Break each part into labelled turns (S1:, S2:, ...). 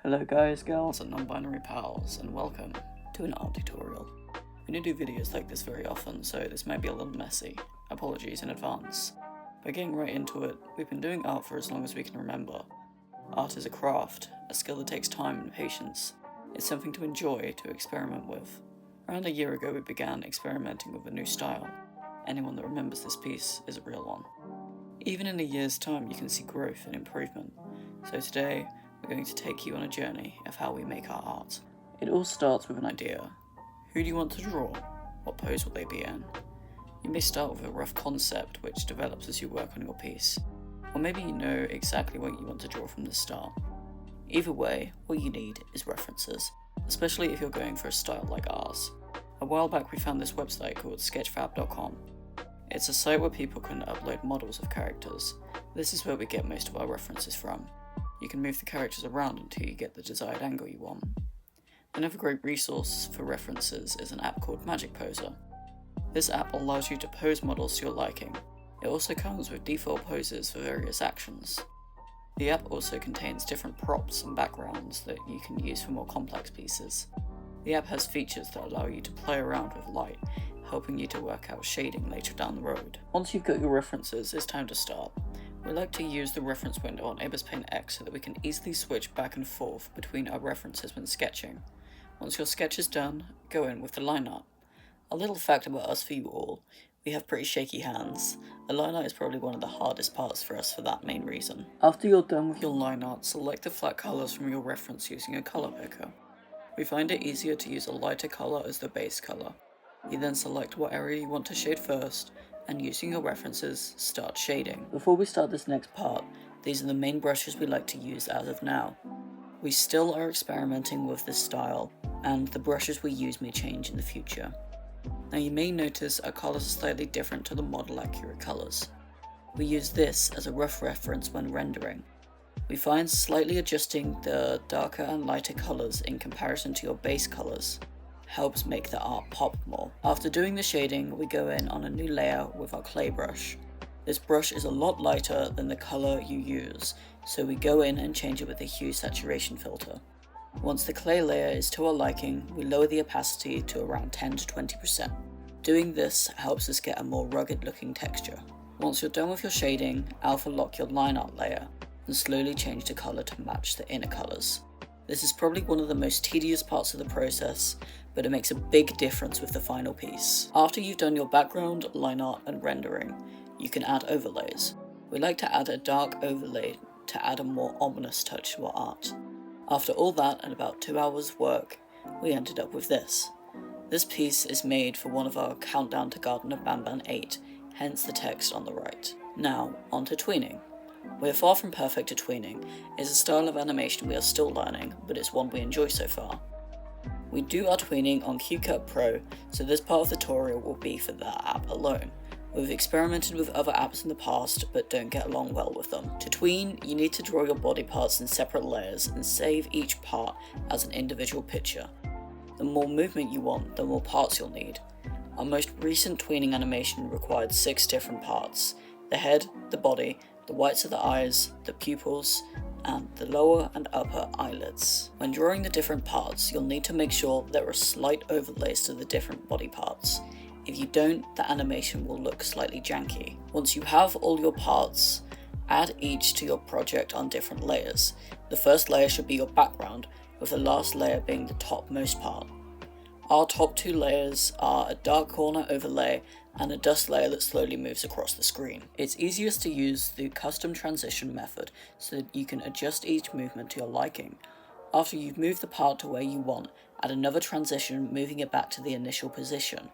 S1: Hello guys, gals and non-binary pals, and welcome to an art tutorial. We don't do videos like this very often, so this might be a little messy. Apologies in advance. But getting right into it, we've been doing art for as long as we can remember. Art is a craft, a skill that takes time and patience. It's something to enjoy, to experiment with. Around a year ago we began experimenting with a new style. Anyone that remembers this piece is a real one. Even in a year's time you can see growth and improvement. So today, we're going to take you on a journey of how we make our art. It all starts with an idea. Who do you want to draw? What pose will they be in? You may start with a rough concept which develops as you work on your piece. Or maybe you know exactly what you want to draw from the start. Either way, what you need is references, especially if you're going for a style like ours. A while back we found this website called sketchfab.com. It's a site where people can upload models of characters. This is where we get most of our references from. You can move the characters around until you get the desired angle you want. Another great resource for references is an app called Magic Poser. This app allows you to pose models to your liking. It also comes with default poses for various actions. The app also contains different props and backgrounds that you can use for more complex pieces. The app has features that allow you to play around with light, helping you to work out shading later down the road. Once you've got your references, it's time to start. We like to use the reference window on Ibis Paint X so that we can easily switch back and forth between our references when sketching. Once your sketch is done, go in with the line art. A little fact about us for you all, we have pretty shaky hands. The line art is probably one of the hardest parts for us for that main reason. After you're done with your line art, select the flat colours from your reference using a colour picker. We find it easier to use a lighter colour as the base colour. You then select what area you want to shade first, and using your references, start shading. Before we start this next part, these are the main brushes we like to use as of now. We still are experimenting with this style, and the brushes we use may change in the future. Now you may notice our colours are slightly different to the model accurate colours. We use this as a rough reference when rendering. We find slightly adjusting the darker and lighter colours in comparison to your base colours helps make the art pop more. After doing the shading, we go in on a new layer with our clay brush. This brush is a lot lighter than the colour you use, so we go in and change it with a hue saturation filter. Once the clay layer is to our liking, we lower the opacity to around 10 to 20%. Doing this helps us get a more rugged looking texture. Once you're done with your shading, alpha lock your line art layer and slowly change the colour to match the inner colours. This is probably one of the most tedious parts of the process, but it makes a big difference with the final piece. After you've done your background, line art and rendering, you can add overlays. We like to add a dark overlay to add a more ominous touch to our art. After all that and about 2 hours work, we ended up with this. This piece is made for one of our Countdown to Garden of Banban 8, hence the text on the right. Now, on to tweening. We are far from perfect at tweening. It's a style of animation we are still learning, but it's one we enjoy so far. We do our tweening on QCut Pro, so this part of the tutorial will be for that app alone. We've experimented with other apps in the past, but don't get along well with them. To tween, you need to draw your body parts in separate layers and save each part as an individual picture. The more movement you want, the more parts you'll need. Our most recent tweening animation required 6 different parts: the head, the body, the whites of the eyes, the pupils, and the lower and upper eyelids. When drawing the different parts, you'll need to make sure there are slight overlays to the different body parts. If you don't, the animation will look slightly janky. Once you have all your parts, add each to your project on different layers. The first layer should be your background, with the last layer being the topmost part. Our top 2 layers are a dark corner overlay and a dust layer that slowly moves across the screen. It's easiest to use the custom transition method so that you can adjust each movement to your liking. After you've moved the part to where you want, add another transition, moving it back to the initial position.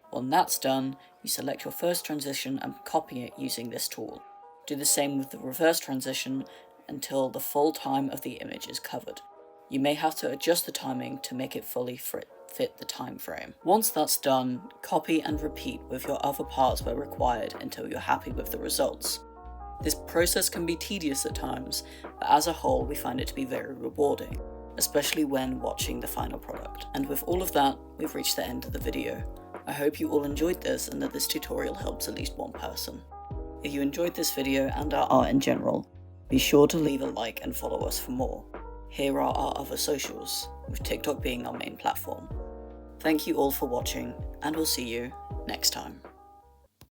S1: When that's done, you select your first transition and copy it using this tool. Do the same with the reverse transition until the full time of the image is covered. You may have to adjust the timing to make it fully fit the time frame. Once that's done, copy and repeat with your other parts where required until you're happy with the results. This process can be tedious at times, but as a whole we find it to be very rewarding, especially when watching the final product. And with all of that, we've reached the end of the video. I hope you all enjoyed this and that this tutorial helps at least one person. If you enjoyed this video and our art in general, be sure to leave a like and follow us for more. Here are our other socials, with TikTok being our main platform. Thank you all for watching, and we'll see you next time.